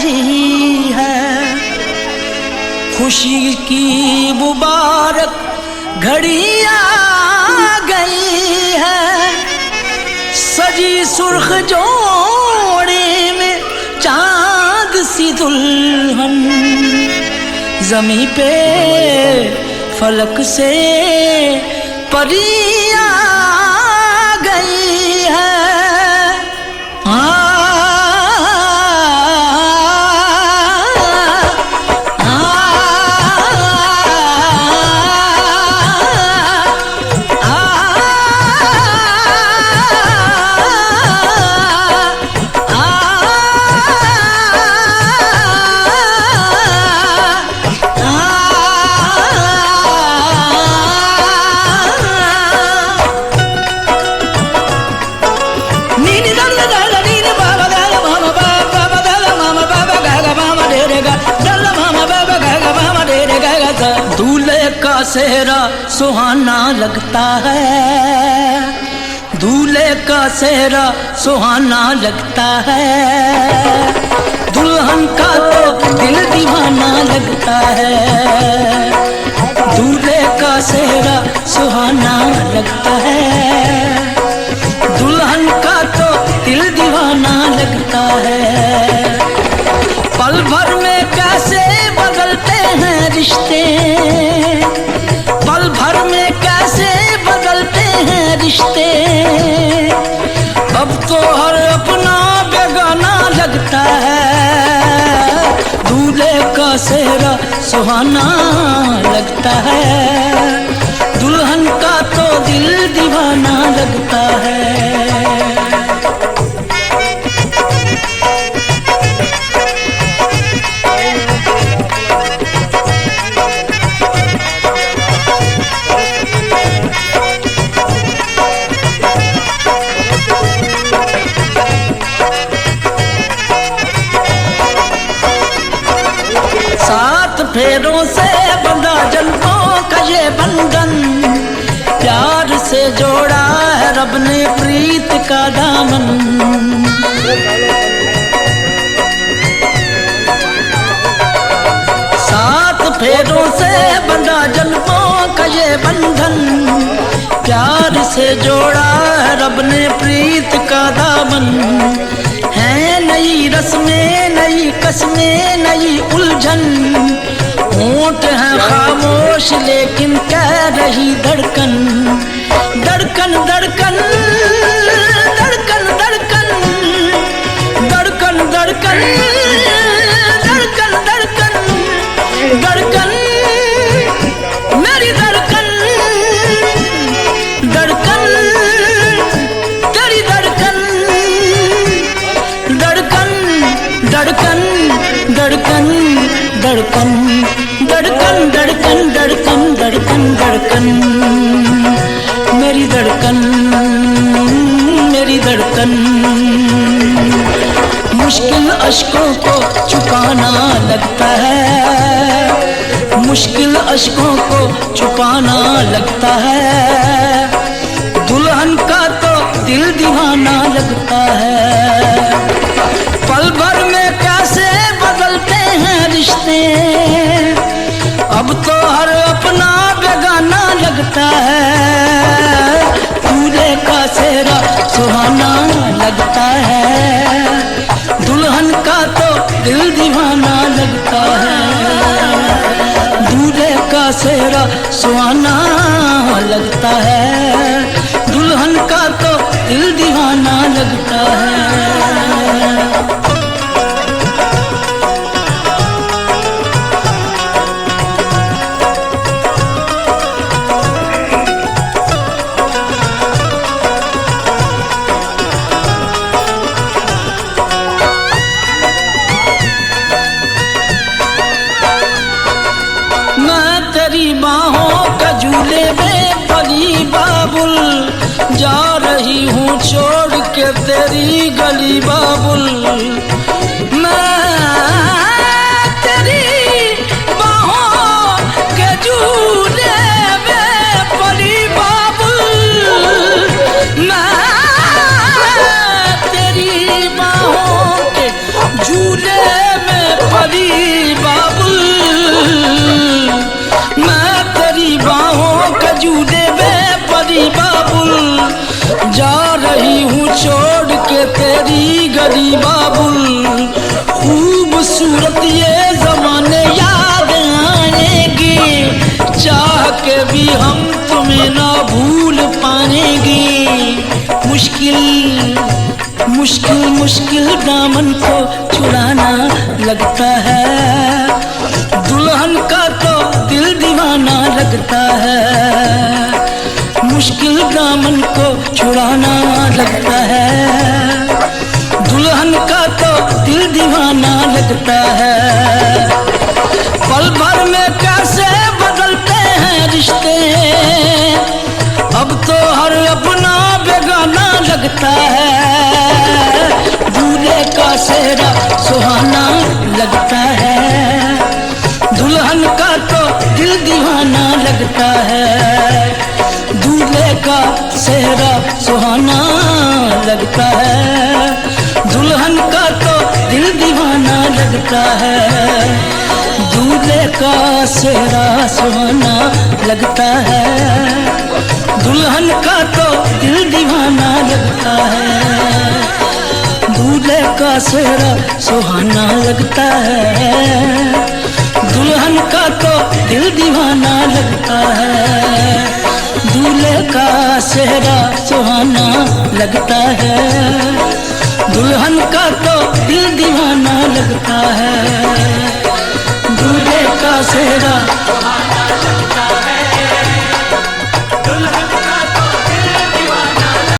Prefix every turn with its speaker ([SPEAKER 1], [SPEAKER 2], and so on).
[SPEAKER 1] रही है। खुशी की मुबारक घड़ी आ गई है, सजी सुर्ख जोड़े में चांद सी दुल्हन, ज़मीं पे फलक से परी आ गई है। दूल्हे का सेहरा सुहाना लगता है, दूल्हे का सेहरा सुहाना लगता है, दुल्हन का तो दिल दीवाना लगता है। दूल्हे का सेहरा सुहाना लगता है, दुल्हन का तो दिल दीवाना लगता है। पल भर में कैसे बदलते हैं रिश्ते, पल भर में कैसे बदलते हैं रिश्ते, अब तो हर अपना बेगाना लगता है। दूल्हे का सेहरा सुहाना लगता है, दुल्हन का तो दिल दीवाना लगता है। सात फेरों से बंधा जन्मों का ये बंधन, प्यार से जोड़ा है रब ने प्रीत का दामन। सात फेरों से बंधा जन्मों का ये बंधन, प्यार से जोड़ा है रब ने प्रीत का दामन। है नई रस्में, नई कस्में, नई उलझन, होंठ है खामोश लेकिन कह रही धड़कन। धड़कन धड़कन धड़कन धड़कन धड़कन धड़कन धड़कन धड़कन धड़कन मेरी धड़कन, धड़कन तेरी धड़कन, धड़कन धड़कन धड़कन धड़कन धड़कन धड़कन धड़कन धड़कन धड़कन मेरी धड़कन, मेरी धड़कन। मुश्किल अश्कों को छुपाना लगता है, मुश्किल अश्कों को छुपाना लगता है, दुल्हन का तो दिल दीवाना लगता है। पल भर में कैसे बदलते हैं रिश्ते, अब तो हर अपना बेगाना लगता है। दूल्हे का सेहरा सुहाना लगता है, दुल्हन का तो दिल दीवाना लगता है। दूल्हे का सेहरा सुहाना लगता है, दुल्हन का तो दिल दीवाना लगता है। बाहों का झूले में पली बाबुल, जा रही हूँ छोड़ के तेरी गली बाबुल। मैं तेरी बाहों के झूले में पली बाबुल, मैं तेरी बाहों के झूले में परी बाबुल खूबसूरत ये ज़माने याद आएंगे, चाह के भी हम तुम्हें ना भूल पाएंगे। मुश्किल मुश्किल मुश्किल दामन को छुड़ाना लगता है, दुल्हन का तो दिल दीवाना लगता है। मुश्किल दामन को छुड़ाना लगता है, दुल्हन का तो दिल दीवाना लगता है। पल भर में कैसे बदलते हैं रिश्ते, अब तो हर अपना बेगाना लगता है। दूल्हे का सेहरा सुहाना लगता है, दुल्हन का तो दिल दीवाना लगता है। दूल्हे का सेहरा सुहाना लगता है, दुल्हन का तो दिल दीवाना लगता है। दूल्हे का सेहरा सुहाना लगता है, दुल्हन का तो दिल दीवाना लगता है। दूल्हे का सेहरा सुहाना लगता है, दुल्हन का तो दिल दीवाना लगता है। दूल्हे का सेहरा सुहाना लगता है, दुल्हन का तो दिल दीवाना लगता है।